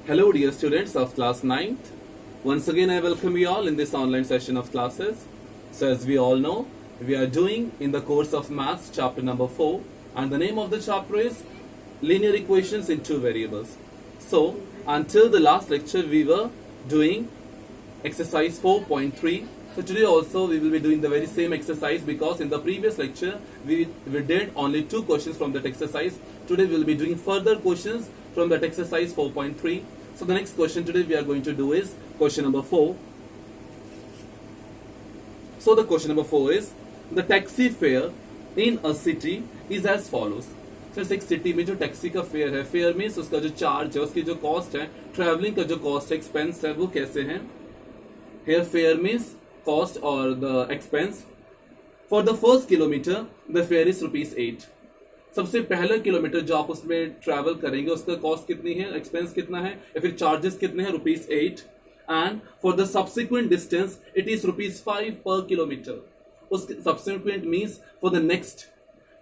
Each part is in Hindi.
Hello, dear students of class ninth. Once again, I welcome you all in this online session of classes. So, as we all know, we are doing in the course of Maths chapter number 4, and the name of the chapter is Linear Equations in Two Variables. So, until the last lecture, we were doing exercise 4.3. So today also we will be doing the very same exercise because in the previous lecture we did only two questions from that exercise. Today we will be doing further questions from that exercise 4.3. So the next question today we are going to do is question number 4. So the question number 4 is the taxi fare in a city is as follows. So एक सिटी में जो टैक्सी का फेयर है, फेयर मीन्स उसका जो चार्ज है, उसकी जो कॉस्ट है, ट्रैवलिंग का जो कॉस्ट है, एक्सपेंस है, वो कैसे है. Here fare means cost or the expense. For the first kilometer, the fare is ₹8. सबसे पहला किलोमीटर जो आप उसमें ट्रैवल करेंगे उसका कॉस्ट कितनी है, एक्सपेंस कितना है, या फिर चार्जेस कितने हैं, ₹8. And for the subsequent distance it is ₹5 per kilometre. उसके subsequent means for the next,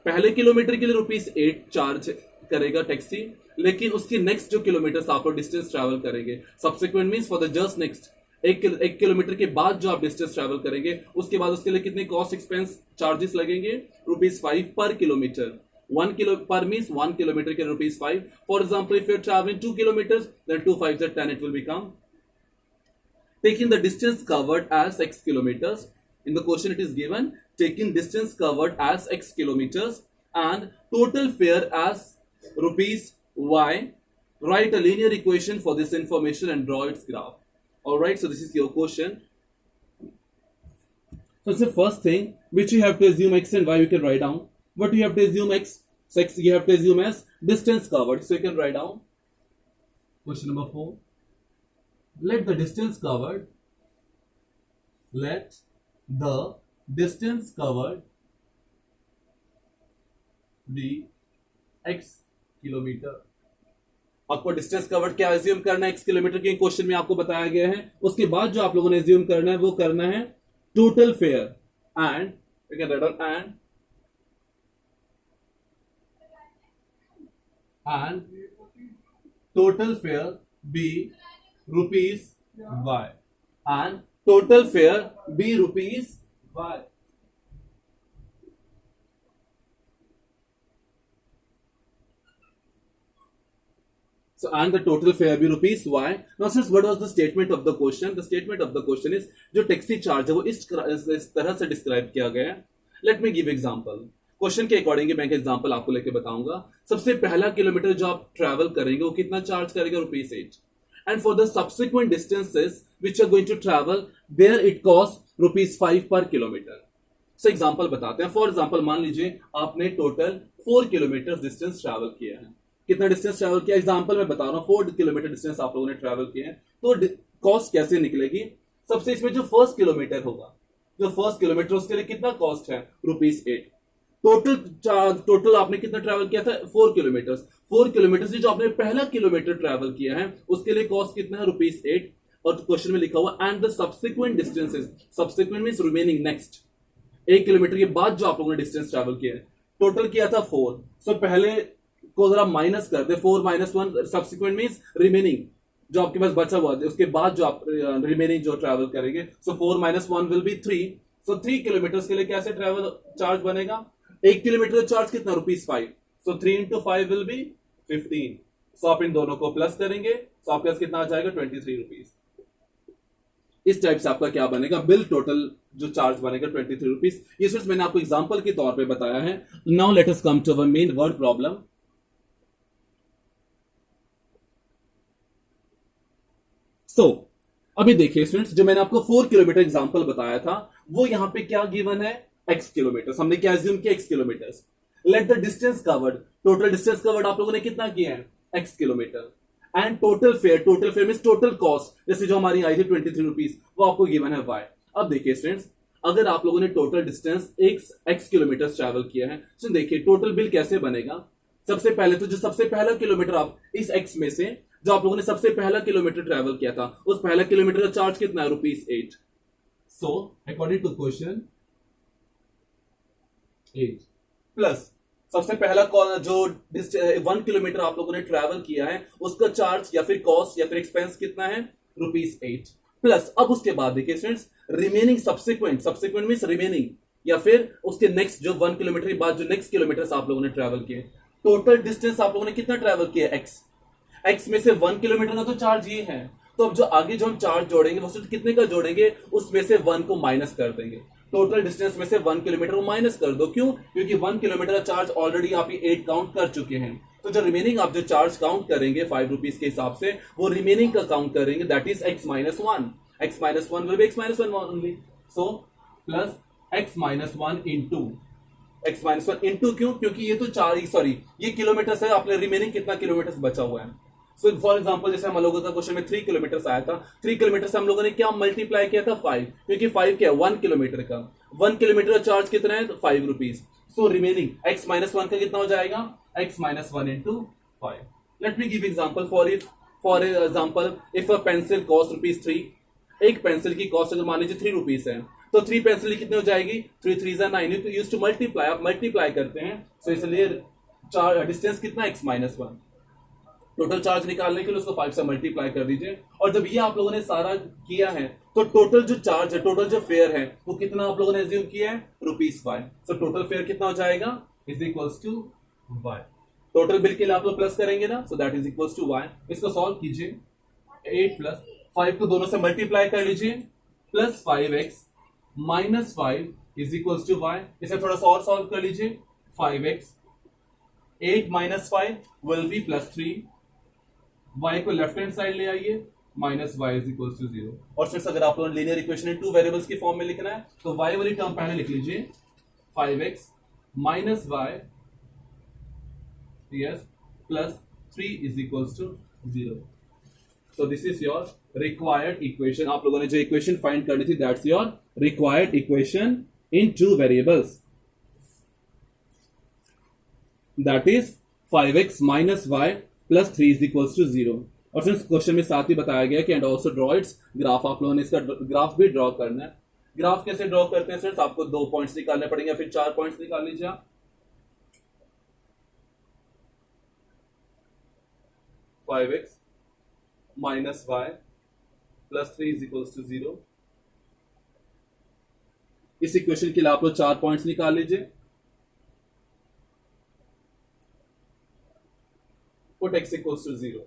पहले किलोमीटर के लिए ₹8 चार्ज करेगा टैक्सी, लेकिन उसकी नेक्स्ट जो किलोमीटर आप लोग डिस्टेंस ट्रैवल करेंगे, subsequent means for the just next, एक किलोमीटर के बाद जो आप डिस्टेंस ट्रैवल करेंगे उसके बाद उसके लिए कितने कॉस्ट एक्सपेंस चार्जेस लगेंगे, ₹5 per kilometre. 1 kilo per means 1 kilometre के ₹5. For example if you are travelling 2 kilometre then 2 5 10 it will become. Taking the distance covered as x kilometers, in the question it is given taking distance covered as x kilometers and total fare as ₹y, write a linear equation for this information and draw its graph. Alright, so this is your question. So it's the first thing which you have to assume x and y you can write down. What you have to assume x? So x you have to assume as distance covered. So you can write down question number 4. Let the distance covered be x kilometer. आपको डिस्टेंस कवर्ड क्या एज्यूम करना है, x किलोमीटर के क्वेश्चन में आपको बताया गया है. उसके बाद जो आप लोगों ने एज्यूम करना है वो करना है total fare and you can write down and total fare be ₹y and total fare be ₹y. So, and the total fare be ₹y. Now, since what was the statement of the question? The statement of the question is जो टैक्सी चार्ज है वो इस तरह से डिस्क्राइब किया गया है. Let me give example. Question के अकॉर्डिंग मैं एक एग्जांपल आपको लेके बताऊंगा. सबसे पहला किलोमीटर जो आप ट्रैवल करेंगे वो कितना चार्ज करेगा, ₹8. And for the subsequent distances which are going to travel there it cost ₹5 per kilometre. So example बताते हैं. फॉर एग्जांपल मान लीजिए आपने टोटल 4 किलोमीटर डिस्टेंस ट्रैवल किया है. कितना डिस्टेंस ट्रैवल किया, एग्जांपल मैं बता रहा हूं, 4 किलोमीटर डिस्टेंस आप लोगों ने ट्रैवल किया है. तो कॉस्ट कैसे निकलेगी? सबसे इसमें जो फर्स्ट किलोमीटर होगा, जो फर्स्ट किलोमीटर उसके लिए कितना कॉस्ट है, ₹8. टोटल आपने कितना ट्रैवल किया था, 4 किलोमीटर. 4 किलोमीटर से जो आपने पहला किलोमीटर ट्रैवल किया है उसके लिए कॉस्ट कितना है, ₹8. और क्वेश्चन में लिखा हुआ and the subsequent distances, subsequent means remaining next, 1 kilometre के बाद जो आप लोगों ने डिस्टेंस ट्रैवल किया है. टोटल किया था 4. सो पहले को जरा माइनस कर दे, 4 - 1 सब्सिक्वेंट मींस रिमेनिंग, जो आपके पास बचा हुआ है उसके बाद जो आप रिमेनिंग जो ट्रैवल करेंगे. सो 4 - 1 विल बी 3. सो 3 किलोमीटर के लिए कैसे ट्रैवल चार्ज बनेगा, 1 किलोमीटर चार्ज कितना, ₹5. सो 3 × 5 विल बी 15. सो आप इन दोनों को प्लस करेंगे तो आपके पास कितना आ जाएगा, ₹23. इस टाइप से आपका क्या बनेगा, बिल टोटल जो चार्ज बनेगा ₹23. ये सिर्फ मैंने आपको एग्जांपल के तौर पे बताया है. Now let us come to our main word problem. So अभी देखिए स्टूडेंट्स, जो मैंने आपको 4 किलोमीटर एग्जांपल बताया था वो यहां पे क्या गिवन है, x किलोमीटर. हमने क्या एज्यूम किया, x kilometre. Let the distance covered, total distance covered आप लोगों ने कितना किया है, x kilometre. And total fair means total cost, जैसे जो हमारी आई थी ₹23, वो आपको गिवन है y. अब देखिए स्टूडेंट्स, अगर आप लोगों ने total distance x kilometre travel किया है तो देखिए टोटल बिल कैसे बनेगा. सबसे पहले तो जो सबसे पहला किलोमीटर आप इस x में से जो आप लोगों ने सबसे पहला किलोमीटर ट्रैवल किया था उस पहला किलोमीटर का चार्ज कितना है, ₹8. So according to question 8 plus सबसे पहला जो 1 किलोमीटर आप लोगों ने ट्रैवल किया है उसका चार्ज या फिर कॉस्ट या फिर एक्सपेंस कितना है, ₹8 प्लस। अब उसके बाद देखिए students, remaining subsequent means remaining या फिर उसके नेक्स्ट जो 1 किलोमीटर के बाद जो नेक्स्ट किलोमीटर आप लोगों ने ट्रैवल किए, टोटल डिस्टेंस आप लोगों ने कितना ट्रैवल किया, एक्स में से 1 किलोमीटर का तो चार्ज ये है, तो अब जो आगे जो हम चार्ज जोड़ेंगे वो सिर्फ कितने का जोड़ेंगे, उसमें से 1 को माइनस कर देंगे। टोटल डिस्टेंस में से 1 किलोमीटर को माइनस कर दो, क्यों, क्योंकि 1 किलोमीटर का चार्ज ऑलरेडी आप 8 काउंट कर चुके हैं। तो जो रिमेनिंग आप जो चार्ज काउंट करेंगे ₹5 के हिसाब से, वो रिमेनिंग का काउंट करेंगे, that is x-1। x-1 will be x-1 only, so plus x-1 into क्यों, क्योंकि ये तो ये किलोमीटर है, आपने रिमेनिंग कितना किलोमीटर बचा हुआ है। सो फॉर एग्जांपल जैसे हम लोगों का क्वेश्चन में 3 किलोमीटर आया था, 3 किलोमीटर से हम लोगों ने क्या मल्टीप्लाई किया था, 5, क्योंकि 5 क्या है, 1 किलोमीटर का, 1 किलोमीटर का चार्ज कितना है, तो ₹5। सो रिमेनिंग x-1 का कितना हो जाएगा, x-1 into 5। Let me give example, for example if a pencil cost ₹3, एक पेंसिल की कॉस्ट अगर मान लीजिए ₹3 है, तो 3 पेंसिल कितनी हो जाएगी, 3 3 9, तो यूज टू मल्टीप्लाई, आप मल्टीप्लाई करते हैं, सो इसलिए डिस्टेंस कितना, x-1। टोटल चार्ज निकालने के लिए उसको 5 से मल्टीप्लाई कर दीजिए, और जब ये आप लोगों ने सारा किया है तो टोटल जो चार्ज है, टोटल जो फेयर है वो कितना आप लोगों ने एज्यूम किया है, ₹5। सो टोटल फेयर कितना हो जाएगा, is equals to y। Total bill के लिए आप लोग प्लस करेंगे ना, so that is equals to y। इसको सॉल्व कीजिए, 8 प्लस 5 को दोनों से मल्टीप्लाई कर लीजिए, plus 5x minus 5 is equals to y। इसे थोड़ा सा और सॉल्व कर लीजिए, 5x 8 माइनस 5 विल बी प्लस 3, y को लेफ्ट हैंड साइड ले आइए, minus y is equals to 0। और फिर अगर आप लोगों ने लीनियर इक्वेशन इन 2 वेरिएबल्स की फॉर्म में लिखना है तो y वाली टर्म पहले लिख लीजिए, 5x minus y yes plus 3 is equals to 0। So this is your required equation. आप लोगों ने जो इक्वेशन फाइंड करनी थी, that's your required equation in 2 variables, that is 5x minus y plus 3 is equals to 0। और फिर क्वेश्चन में साथ ही बताया गया कि and also draw it's graph, आप लोगों ने इसका ग्राफ भी ड्रॉ करना है। ग्राफ कैसे ड्रॉ करते हैं फ्रेंड्स, आपको 2 पॉइंट्स निकालने पड़ेंगे, फिर 4 पॉइंट्स निकाल लीजिए आप। 5x minus y plus 3 is equals to 0। इस इक्वेशन के लिए आप लोग 4 पॉइंट्स निकाल लीजिए। Put x equals to 0.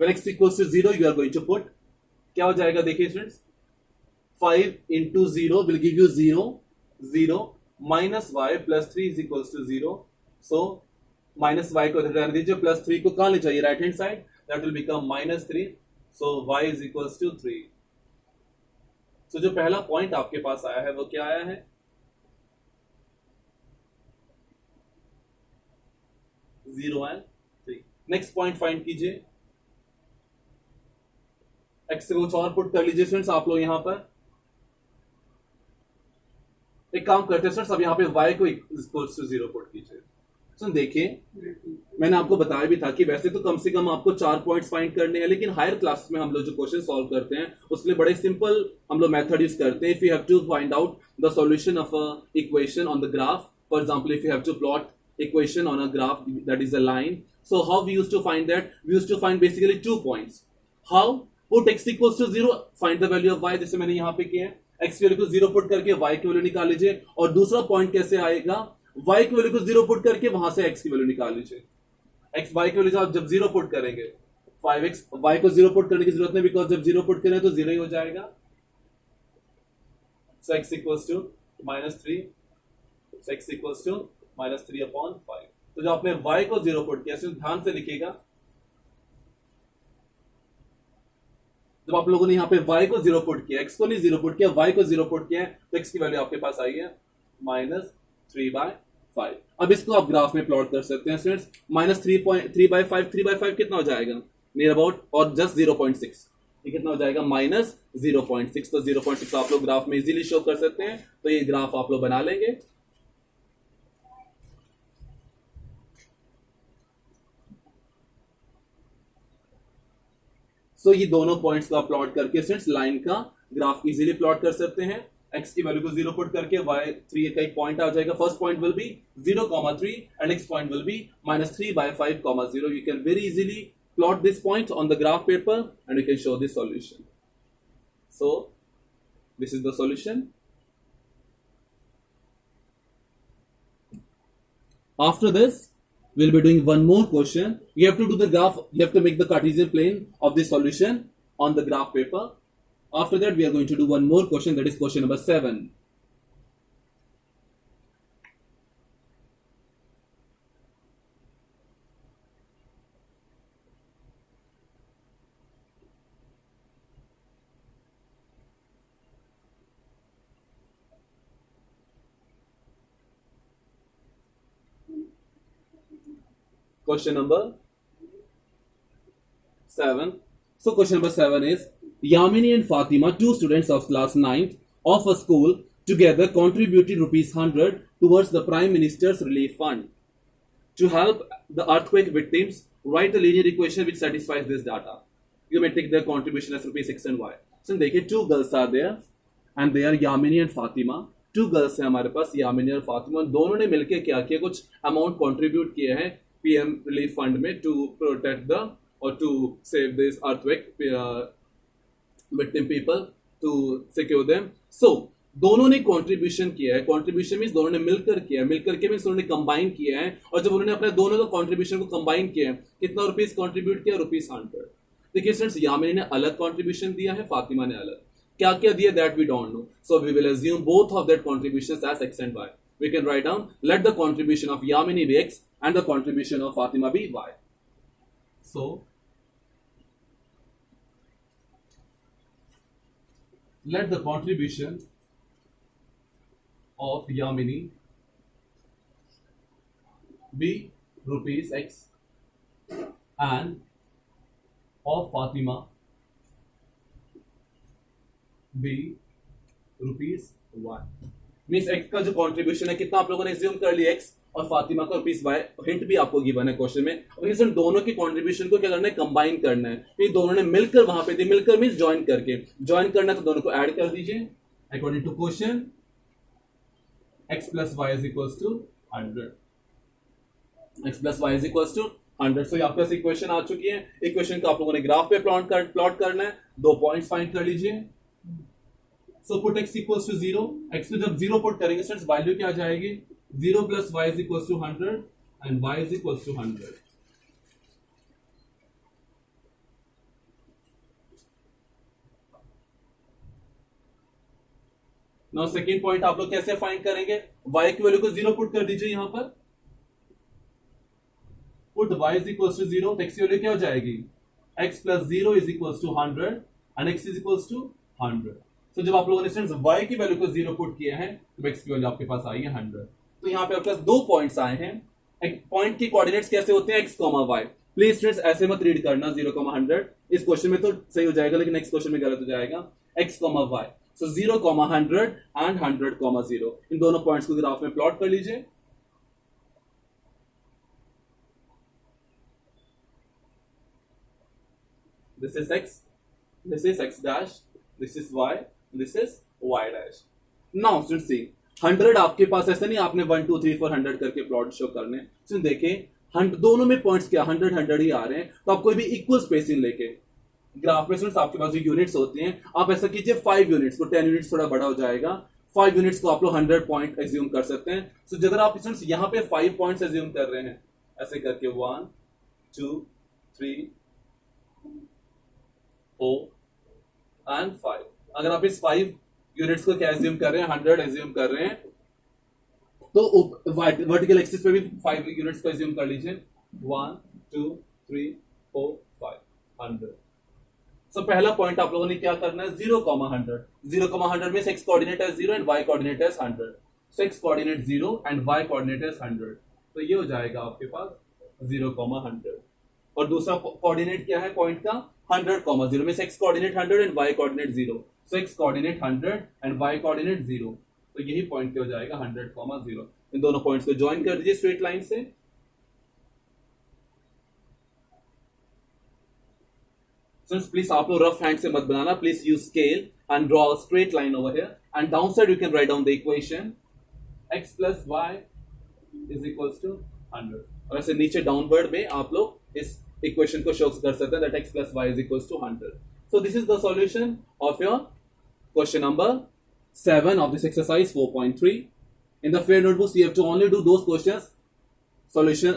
When x equals to 0, you are going to put, क्या हो जाएगा देखिए students, 5 into 0 will give you 0, 0 minus y plus 3 is equals to 0. So minus y को रहने दीजिए, प्लस 3 को कहां ले जाइए, right hand side, that will become minus 3. So y is equals to 3. So जो पहला पॉइंट आपके पास आया है वो क्या आया है, 0 एंड 3। नेक्स्ट पॉइंट फाइंड कीजिए, एक्स से कुछ और पुट कर लीजिए स्टूडेंट्स आप लोग। यहां पर एक काम करते हैं स्टूडेंट्स, अब यहां पे y को इक्वल्स टू 0 पुट कीजिए। सुन देखिए, मैंने आपको बताया भी था कि वैसे तो कम से कम आपको 4 पॉइंट्स फाइंड करने हैं, लेकिन हायर क्लास में हम लोग जो क्वेश्चन सॉल्व करते हैं उसके लिए बड़े सिंपल हम लोग मेथड यूज करते हैं। If you have to find out the solution of a equation on the graph, for example if you have to plot equation on a graph that is a line, so how we used to find that, we used to find basically 2 points. How? Put x equals to 0, find the value of y, जैसे मैंने यहां पे किया है, x की वैल्यू को 0 पुट करके y की वैल्यू निकाल लीजिए। और दूसरा पॉइंट कैसे आएगा, y की वैल्यू को 0 पुट करके वहां से x की वैल्यू निकाल लीजिए। x y की वैल्यू आप जब 0 पुट करेंगे, 5x y को 0 पुट करने की जरूरत नहीं, बिकॉज जब 0 पुट करें तो 0 ही हो जाएगा। So x equals to -3, so x equals to -3/5। तो जो आपने y को 0 पुट किया, ध्यान से लिखिएगा, जब आप लोगों ने यहाँ पे y को 0 पुट किया, x को नहीं 0 पुट किया, y को 0 पुट किया है, तो x की वैल्यू आपके पास आई है -3/5। अब इसको आप ग्राफ में प्लॉट कर सकते हैं स्टूडेंट्स। -3/5, 3/5 कितना हो जाएगा, नियर अबाउट, और जस्ट 0.6, ये कितना हो जाएगा, -0.6। तो 0.6 आप लोग ग्राफ में इजीली शो कर सकते हैं। तो ये ग्राफ आप लोग बना लेंगे। सो ये दोनों पॉइंट्स को आप प्लॉट करके स्टूडेंट्स लाइन का ग्राफ इजीली प्लॉट कर सकते हैं। x की वैल्यू को 0 पुट करके y3 का एक पॉइंट आ जाएगा. First point will be 0,3 and next point will be -3/5,0. You can very easily plot this point on the graph paper and you can show this solution. So this is the solution. After this we'll be doing one more question. You have to do the graph, you have to make the Cartesian plane of the solution on the graph paper. After that we are going to do one more question, that is question number 7. Question number 7. So question number 7 is, Yamini and Fatima, two students of class 9th of a school, together contributed ₹100 towards the Prime Minister's Relief Fund. To help the earthquake victims, write a linear equation which satisfies this data. You may take their contribution as ₹X and Y. So देखिए, two girls are there and they are Yamini and Fatima. Two girls हैं हमारे पास, Yamini और Fatima. दोनों ने मिलके क्या किया, कुछ अमाउंट कंट्रीब्यूट किए हैं PM रिलीफ फंड में टू प्रोटेक्ट द और to save this earthquake victim people, to secure them. So दोनों ने कंट्रीब्यूशन किया है. कंट्रीब्यूशन मींस दोनों ने मिलकर किया है. मिलकर के मींस दोनों ने कंबाइन किया है. और जब उन्होंने अपने दोनों का कंट्रीब्यूशन को कंबाइन किया है, कितना रुपीस कंट्रीब्यूट किया? ₹100. देखिए स्टूडेंट्स, यामिनी ने अलग कंट्रीब्यूशन दिया है, फातिमा ने अलग. क्या क्या दिया that we don't know. So we will assume both of that contributions as x and y. We can write down, let the contribution of Yamini be x and the contribution of Fatima be y. So let the contribution of Yamini be ₹x and of Fatima be ₹y. Means x का जो कंट्रीब्यूशन है कितना आप लोगों ने एज्यूम कर लिया, x और फातिमा का ₹y. हिंट भी आपको गिवन है क्वेश्चन में. और इस दोनों की कंट्रीब्यूशन को क्या करना है, कंबाइन करना है. ये दोनों ने मिलकर वहां पे दी, मिलकर मीन्स ज्वाइन करके. ज्वाइन करना तो दोनों को ऐड कर दीजिए according to question. x plus y is equals to 100. x plus y is equals to 100. सो आपके पास इक्वेशन आ चुकी है. इक्वेशन को आप लोगों ने ग्राफ पे प्लॉट करना है. 2 पॉइंट्स फाइंड कर लीजिए. So put x equals to 0. x पे जब 0 पुट करेंगे स्टूडेंट्स, वैल्यू क्या आ जाएगी? 0 plus y is equals to 100 and y is equals to 100. Now second point आप लोग कैसे फाइंड करेंगे? y की वैल्यू को 0 पुट कर दीजिए यहां पर. Put y is equals to 0. x की वैल्यू क्या हो जाएगी? x plus 0 is equals to 100 and x is equals to 100. तो जब आप लोगों ने स्टूडेंट्स y की वैल्यू को 0 पुट किया है तो x की वैल्यू आपके पास आई है 100. तो यहाँ पे आपके पास 2 पॉइंट्स आए हैं. एक पॉइंट की कोऑर्डिनेट्स कैसे होते हैं? x, y. प्लीज स्टूडेंट्स ऐसे मत रीड करना 0,100. इस क्वेश्चन में तो सही हो जाएगा लेकिन नेक्स्ट क्वेश्चन में गलत हो जाएगा. x, y. So 0,100 and 100,0. इन दोनों पॉइंट्स को ग्राफ में प्लॉट कर लीजिए. This is x, this is x dash, this is y, this is y dash. Now students see 100 आपके पास ऐसा नहीं आपने 1 2 3 4 100 करके प्लॉट शो करने. तो देखिए दोनों में पॉइंट्स क्या 100 ही आ रहे हैं. तो आप कोई भी इक्वल स्पेसिंग लेके ग्राफ में स्टूडेंट्स आपके पास जो यूनिट्स होती हैं, आप ऐसा कीजिए 5 यूनिट्स को, 10 यूनिट्स थोड़ा बड़ा हो जाएगा. 5 यूनिट्स को आप लोग 100 पॉइंट एज्यूम कर सकते हैं. सो so, अगर आप स्टूडेंट्स यहाँ पे 5 पॉइंट्स एज्यूम कर रहे हैं ऐसे करके 1 2 3 4 एंड 5. अगर आप इस 5 यूनिट्स को क्या एज्यूम कर रहे हैं, 100 एज्यूम कर रहे हैं, तो वर्टिकल एक्सिस पे भी 5 यूनिट्स को एज्यूम कर लीजिए. 1 2 3 4 5 100. सो पहला पॉइंट आप लोगों ने क्या करना है, 0,100. 0,100 में x कोऑर्डिनेट है 0 एंड y कोऑर्डिनेट है 100. सो x coordinate 0 and y coordinate है 100. तो ये हो जाएगा आपके पास 0,100. और दूसरा कोऑर्डिनेट क्या है पॉइंट का, 100,0 में x coordinate 100 and y coordinate 0. So x coordinate 100 and y coordinate 0. तो यही पॉइंट क्या हो जाएगा 100,0. इन दोनों पॉइंट्स को ज्वाइन कर दीजिए स्ट्रेट लाइन से. प्लीज आप लोग रफ हैंड से मत बनाना, please use scale and draw straight line over here. and downside you can write down the equation x plus y is equals to 100. और ऐसे नीचे डाउनवर्ड में आप लोग इस इक्वेशन को शो कर सकते हैं, that x plus y is equals to 100. So this is the solution of your question number 7 of this exercise 4.3. In the fair notebooks you have to only do those questions, solution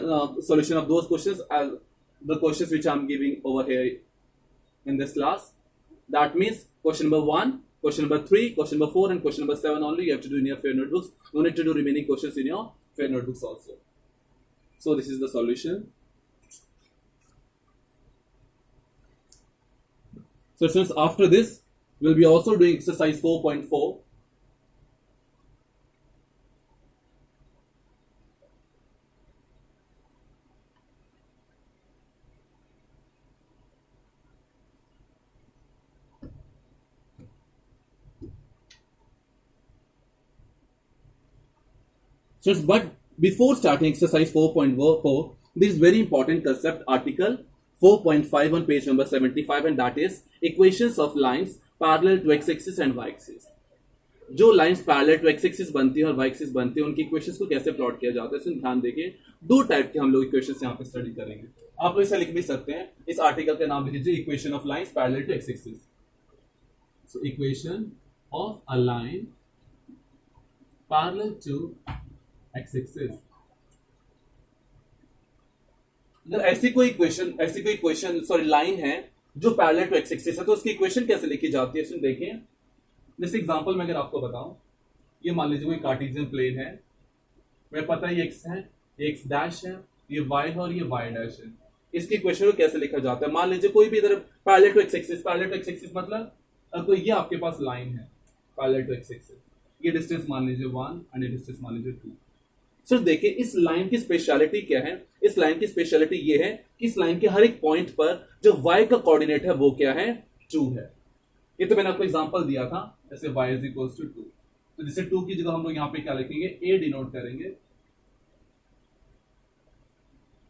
of those questions as the questions which I am giving over here in this class. That means question number 1, question number 3, question number 4 and question number 7 only you have to do in your fair notebooks. No need to do remaining questions in your fair notebooks also. So this is the solution. So since after this we'll be also doing exercise 4.4. So, but before starting exercise 4.4, there is very important concept, article 4.5 on page number 75, and that is equations of lines parallel to x-axis and y-axis. जो lines parallel to x axis बनती है और वाई एक्सिस बनती है, उनकी इक्वेशंस को कैसे प्लॉट किया जाता है, इसमें ध्यान देके दो टाइप के हम लोग इक्वेशंस यहाँ पे स्टडी करेंगे. आप लोग इसे लिख भी सकते हैं, इस आर्टिकल का नाम लिख लीजिए equation of lines parallel to x axis. So equation of a line parallel to x axis. ऐसी कोई इक्वेशन सॉरी लाइन है जो पैरेलल टू एक्स एक्सिस है, तो उसकी इक्वेशन कैसे लिखी जाती है, इसमें देखें. जैसे एग्जांपल में अगर आपको बताऊं, ये मान लीजिए कोई कार्टेशियन प्लेन है, मुझे पता है ये x है, ये x डैश है, ये y है और ये y डैश है. इसकी इक्वेशन को कैसे लिखा जाता है, मान लीजिए कोई भी इधर पैरेलल टू एक्स एक्सिस मतलब कोई ये आपके पास लाइन है पैरेलल टू एक्स एक्सिस, ये डिस्टेंस मान लीजिए 1 एंड ये डिस्टेंस मान लीजिए 2. सर देखिए इस लाइन की स्पेशलिटी क्या है, इस लाइन की स्पेशलिटी ये है कि इस लाइन के हर एक पॉइंट पर जो y का कोऑर्डिनेट है वो क्या है, 2 है. ये तो मैंने आपको एग्जांपल दिया था, जैसे y इज इक्वल्स टू 2, तो जैसे 2 की जगह हम लोग यहाँ पे क्या लिखेंगे, a डिनोट करेंगे,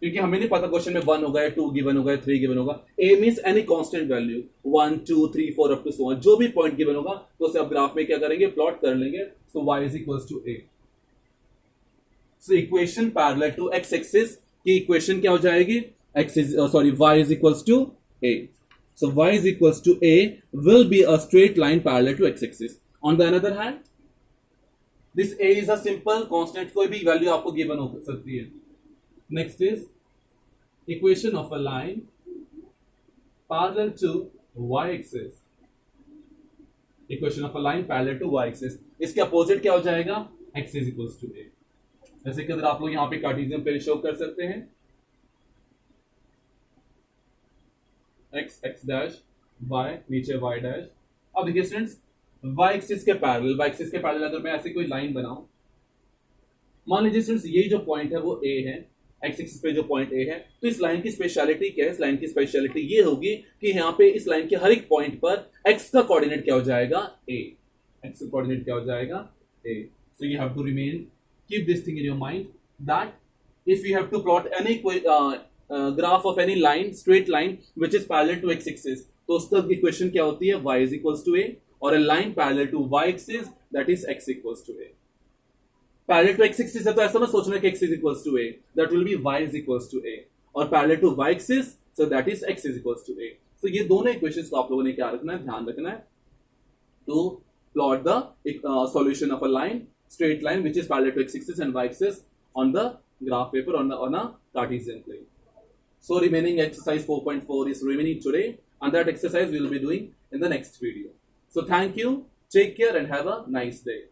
क्योंकि हमें नहीं पता क्वेश्चन में 1 होगा या 2 गिवन होगा या 3 गिवन होगा. a means any constant value 1 2 3 4 up to so on, जो भी पॉइंट गिवन होगा तो उसे आप ग्राफ में क्या करेंगे, प्लॉट कर लेंगे. So y is equals to a. So equation parallel to x axis की इक्वेशन क्या हो जाएगी, y is equals to a. So y is equals to a will be a straight line parallel to x-axis. On the other hand, this a is a simple constant, कोई भी वैल्यू आपको गिवन हो सकती है. Next is equation of a line parallel to y-axis. Equation of a line parallel to y-axis. इसके अपोजिट क्या हो जाएगा, x is equals to a. जैसे कि अगर आप लोग यहाँ पे कार्टेशियन प्लेन शो कर सकते हैं, x डैश y नीचे y डैश. अब देखिए स्टूडेंट्स, y एक्सिस के पैरेलल अगर मैं ऐसे कोई लाइन बनाऊं, मान लीजिए स्टूडेंट्स ये जो पॉइंट है वो a है, x एक्सिस पे जो पॉइंट a है, तो इस लाइन की स्पेशलिटी क्या है, इस लाइन की स्पेशलिटी ये होगी कि यहाँ पे इस लाइन के हर एक पॉइंट पर x का कोऑर्डिनेट क्या हो जाएगा, a. x का कोऑर्डिनेट क्या हो जाएगा, a. So you have to keep this thing in your mind that if you have to plot any graph of any line, straight line which is parallel to x axis, तो उसका इक्वेशन क्या होती है, y is equals to a, और a line parallel to y axis that is x equals to a. Parallel to x axis है तो ऐसा मत सोचना कि x is equals to a, that will be y is equals to a, और parallel to y axis so that is x is equals to a. So ये दोनों इक्वेशंस को आप लोगों ने क्या रखना है, ध्यान रखना है, to plot the solution of a line, straight line which is parallel to x-axis and y-axis on the graph paper on a Cartesian plane. So remaining exercise 4.4 is remaining today, and that exercise we will be doing in the next video. So thank you, take care and have a nice day.